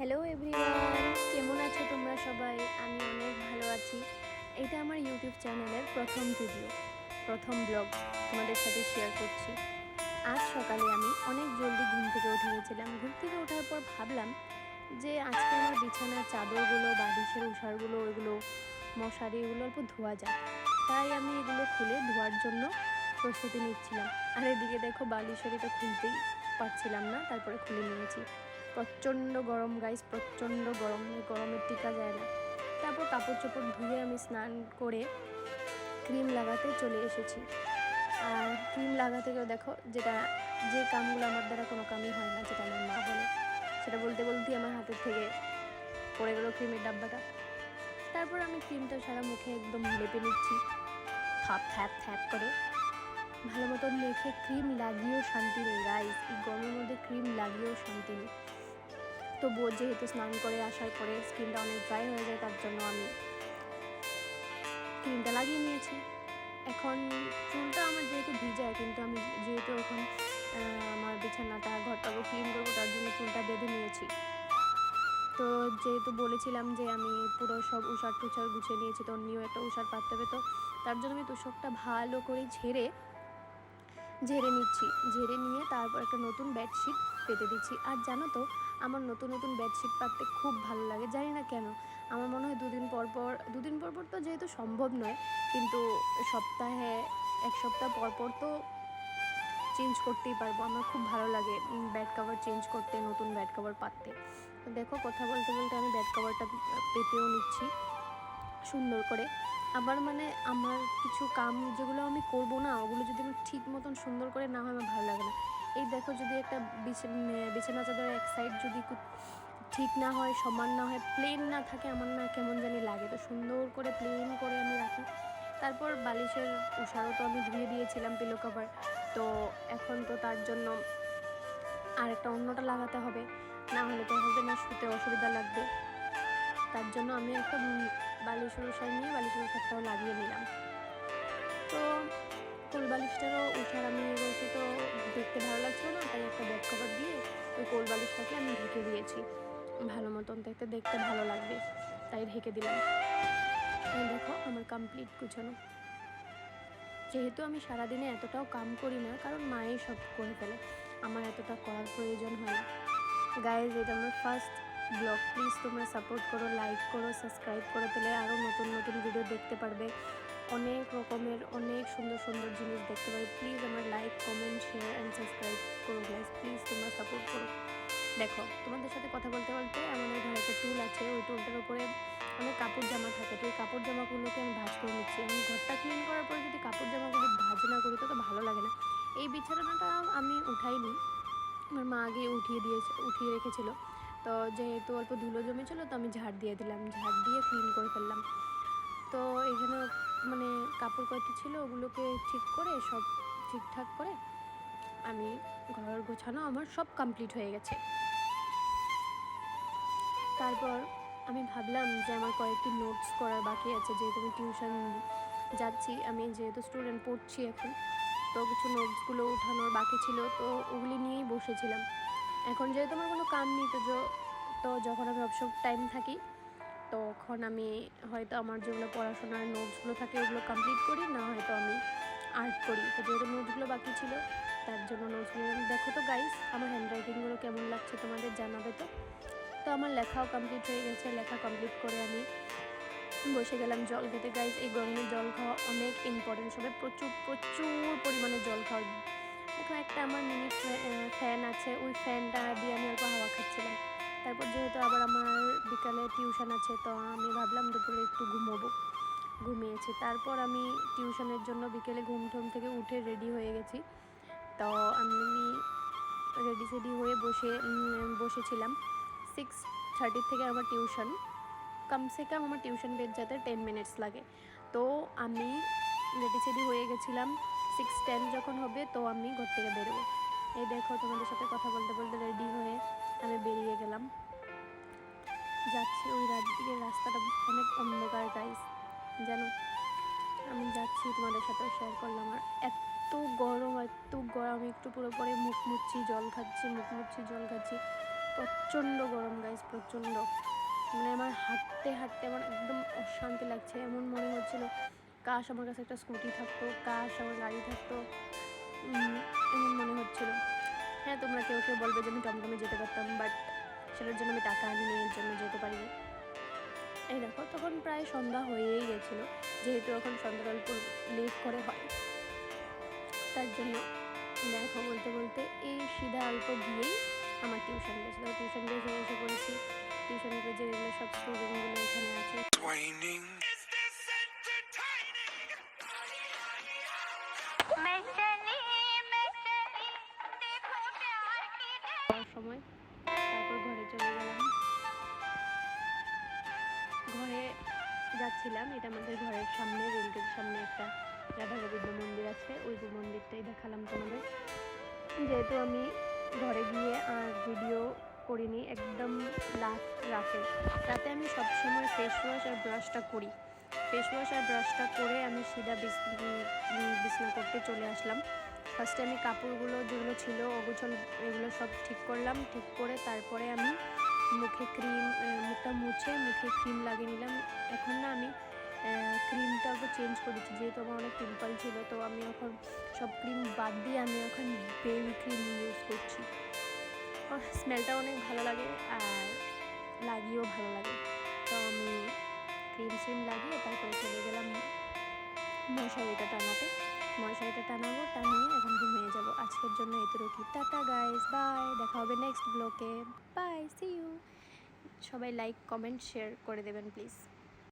Hello everyone, কেমন আছো তোমরা সবাই? আমি অনেক ভালো আছি। এটা আমার ইউটিউব চ্যানেলের প্রথম ভিডিও, প্রথম ব্লগ তোমাদের সাথে শেয়ার করছি। আজ সকালে আমি অনেক জলদি ঘুম থেকে উঠে গেছিলাম। ঘুম থেকে ওঠার পর ভাবলাম যে আজকে আমার বিছানার চাদরগুলো, বালিশের উষারগুলো, ওইগুলো মশারি, এগুলো অল্প ধোয়া যায়। তাই আমি এগুলো খুলে ধোয়ার জন্য প্রস্তুতি নিচ্ছিলাম। আর এদিকে দেখো বালিশের খুলতেই পারছিলাম না, তারপরে খুলে নিয়েছি। প্রচণ্ড গরম গাইস, প্রচণ্ড গরম, গরমে টিকা যায় না। তারপর কাপড় চোপড় ধুয়ে আমি স্নান করে ক্রিম লাগাতে চলে এসেছি। আর ক্রিম লাগাতে গেলে দেখো যে কামগুলো আমার দ্বারা কোনো কামই হয় না, যেটা আমার মা বলে, সেটা বলতে বলতেই আমার হাতের থেকে পড়ে গেলো ক্রিমের ডাব্বাটা। তারপর আমি ক্রিমটা সারা মুখে একদম লেপে নিচ্ছি, থাপ থ্যাপ থ্যাপ করে ভালো মতন মেখে। ক্রিম লাগিয়েও শান্তি নেই গাইস, এই গরমের মধ্যে ক্রিম লাগিয়েও শান্তি নেই। তো যেহেতু স্নান করে আসার পরে স্কিনটা অনেক ড্রাই হয়ে যায়, তার জন্য আমি ক্রিমটা লাগিয়ে নিয়েছি। এখন চুলটা আমার যেহেতু ভিজায়, কিন্তু আমি যেহেতু এখন আমার বিছানাটা ঘরটাকে ক্লিন করবো, তার জন্য চুলটা বেঁধে নিয়েছি। তো যেহেতু বলেছিলাম যে আমি পুরো সব উষার টুষার গুছিয়ে নিয়েছি, তো নিয়েও একটা উষার পাততে হবে, তো তার জন্য আমি তোষকটা ভালো করে ঝেড়ে নিচ্ছি। ঝেড়ে নিয়ে তারপর একটা নতুন বেডশিট পেতে দিচ্ছি। আর জানো তো, আমার নতুন নতুন বেডশিট পাততে খুব ভালো লাগে, জানি না কেন। আমার মনে হয় দুদিন পর পর তো যেহেতু সম্ভব নয়, কিন্তু সপ্তাহে 1 সপ্তাহ পর পর তো চেঞ্জ করতেই পারবো। আমার খুব ভালো লাগে বেড কভার চেঞ্জ করতে, নতুন বেড কভার পাততে। তো দেখো, কথা বলতে বলতে আমি বেড কভারটা পেতেও নিচ্ছি সুন্দর করে। আবার মানে আমার কিছু কাম যেগুলো আমি করব না, ওগুলো যদি আমি ঠিক মতন সুন্দর করে না হয়, আমার ভালো লাগে না। এই দেখো, যদি একটা বিছানা চাদরের এক সাইড যদি ঠিক না হয়, সমান না হয়, প্লেন না থাকে, আমার না কেমন জানি লাগে। তো সুন্দর করে প্লেন করে আমি রাখি। তারপর বালিশের উষারও তো আমি ধুয়ে দিয়েছিলাম, পিলো কভার। তো এখন তো তার জন্য আর একটা অন্যটা লাগাতে হবে, না হলে তো হবে না, শুতে অসুবিধা লাগবে। তার জন্য আমি একটা বালিশের উষার নিয়ে বালিশের উষারটাও লাগিয়ে নিলাম। তো কোল বালিশটারও উষার আমি বলছি, তো দেখতে ভালো লাগছিল না, তাই একটা ব্যাক কভার দিয়ে ওই কোল বালিশটাকে আমি ঢেকে দিয়েছি ভালো মতন, দেখতে ভালো লাগবে, তাই ঢেকে দিলাম। দেখো আমার কমপ্লিট গুছানো। যেহেতু আমি সারাদিনে এতটাও কাম করি না, কারণ মায়েই সব করে ফেলে, আমার এতটা করার প্রয়োজন হয় না। গাইজ, এটা আমার ফার্স্ট ব্লগ। প্লিজ তোমরা সাপোর্ট করো, লাইক করো, সাবস্ক্রাইব করে, পেলে আরও নতুন নতুন ভিডিও দেখতে পারবে। অনেক রকমের অনেক সুন্দর সুন্দর জিনিস দেখতে পারবে। প্লিজ আমার like, comment, share and subscribe করো গাইজ, প্লিজ তোমরা সাপোর্ট করো। দেখো, তোমাদের সাথে কথা বলতে বলতে আমাদের ঘরে একটা টুল আছে, ওই টুলটার উপরে অনেক কাপড় জামা থাকে, তো ওই কাপড় জামাগুলোকে আমি ভাঁজ করে নিচ্ছি। আমি ঘরটা ক্লিন করার পরে যদি কাপড় জামাগুলো ভাঁজ না করি, তো ভালো লাগে না। এই বিছানাটা আমি উঠাইনি, আমার মা আগে উঠিয়ে রেখেছিল। তো যেহেতু অল্প ধুলো জমেছিল, তো আমি ঝাড় দিয়ে দিলাম, ঝাড় দিয়ে ক্লিন করে ফেললাম। তো এখানে মানে কাপড় কয়টি ছিল, ওগুলোকে ঠিক করে সব ঠিকঠাক করে আমি ঘর গোছানো আমার সব কমপ্লিট হয়ে গেছে। তারপর আমি ভাবলাম যে আমার কয়েকটি নোটস করার বাকি আছে, যেহেতু আমি টিউশন যাচ্ছি, আমি যেহেতু স্টুডেন্ট পড়ছি এখন, তো কিছু নোটসগুলো উঠানোর বাকি ছিল, তো ওগুলি নিয়েই বসেছিলাম। এখন যেহেতু আমার কোনো কাম নেই, তো যখন আমি অবসর টাইম থাকি, তখন আমি হয়তো আমার যেগুলো পড়াশোনার নোটসগুলো থাকে ওগুলো কমপ্লিট করি, না হয়তো আমি আর্ট করি। তো যেহেতু নোটসগুলো বাকি ছিল, তার জন্য নোটসগুলো দেখো। তো গাইস, আমার হ্যান্ডরাইটিংগুলো কেমন লাগছে তোমাদের জানাবে তো। তো আমার লেখাও কমপ্লিট হয়ে গেছে। লেখা কমপ্লিট করে আমি বসে গেলাম জল খেতে। গাইস, এই গরমে জল খাওয়া অনেক ইম্পর্টেন্ট, সবাই প্রচুর প্রচুর পরিমাণে জল খাওয়া। দেখো, একটা আমার মিনি ফ্যান আছে, ওই ফ্যানটা দিয়ে আমি অল্প হাওয়া খাচ্ছিলাম। তারপর যেহেতু আবার আমার বিকালে টিউশন আছে, তো আমি ভাবলাম দুপুরে একটু ঘুমিয়েছি। তারপর আমি টিউশনের জন্য বিকেলে ঘুম থেকে উঠে রেডি হয়ে গেছি। তো আমি রেডি হয়ে বসেছিলাম। 6:30 থেকে আমার টিউশন, কমসে কম আমার টিউশন বের যেতে 10 মিনিটস লাগে। তো আমি রেডি হয়ে গেছিলাম। 6:10 যখন হবে, তো আমি ঘর থেকে বেরোবো। এই দেখো, তোমাদের সাথে কথা বলতে বলতে রেডি হয়ে আমি বেরিয়ে গেলাম, যাচ্ছি। ওই দিকের রাস্তাটা অনেক অন্ধকার গাইস, জানো। আমি যাচ্ছি, তোমাদের সাথেও শেয়ার করলাম। আর এত গরম, আমি একটু পুরো পরে মুখ মুচ্ছি, জল খাচ্ছি, প্রচণ্ড গরম গাইস, প্রচণ্ড। মানে আমার হাঁটতে হাঁটতে আমার একদম অশান্তি লাগছে, এমন মনে হচ্ছিল কাশ আমার কাছে একটা স্কুটি থাকতো, কাশ আমার গাড়ি থাকতো, এমন মনে হচ্ছিল। হ্যাঁ, তোমরা কেউ কেউ বলবে যে আমি টমটমে যেতে পারতাম, বাট সেটার জন্য আমি টাকা আনিনি, এর জন্য যেতে পারিনি। এই দেখো, তখন প্রায় সন্ধ্যা হয়েই গেছিলো, যেহেতু এখন সন্ধ্যার অল্প লেট করে হয়, তার জন্য দেখো বলতে বলতে এই সিধা অল্প গিয়েই আমার টিউশন গেছিলো। টিউশন বেজে এসে পড়েছি, টিউশন বেজে এগুলো সব স্টুডেন্টগুলো এখানে আছে। সময় তারপর ঘরে চলে গেলাম। ঘরে যাচ্ছিলাম, এটা আমাদের ঘরের সামনে, রেলগেটের সামনে একটা রাধা গোবিন্দ মন্দির আছে, ওই মন্দিরটাই দেখালাম তোমাদের। যেহেতু আমি ঘরে গিয়ে আর ভিডিও করিনি, একদম রাতে আমি সবসময় ফেস ওয়াশ আর ব্রাশটা করি। ফেস ওয়াশ আর ব্রাশটা করে আমি সিধা বিছনা করতে চলে আসলাম। ফার্স্টে আমি কাপড়গুলো যেগুলো ছিল অগোছল, এগুলো সব ঠিক করলাম। ঠিক করে তারপরে আমি মুখটা মুছে মুখে ক্রিম লাগিয়ে নিলাম। এখন না আমি ক্রিমটাকে চেঞ্জ করেছি, যেহেতু আমার অনেক পিম্পল ছিল, তো আমি এখন সব ক্রিম বাদ দিয়ে আমি এখন বেবি ক্রিম ইউজ করছি। স্মেলটা অনেক ভালো লাগে আর লাগিয়েও ভালো লাগে, তো আমি ক্রিম লাগিয়ে তারপরে চলে গেলাম মশারিটা টানাতে। মশারিটা টানাবো, টানিয়ে এখন ঘুমিয়ে যাবো। আজকের জন্য এতটুকু, টাটা গাইস, বাই, দেখা হবে নেক্সট ব্লগে, বাই, সি ইউ। সবাই লাইক কমেন্ট শেয়ার করে দেবেন প্লিজ।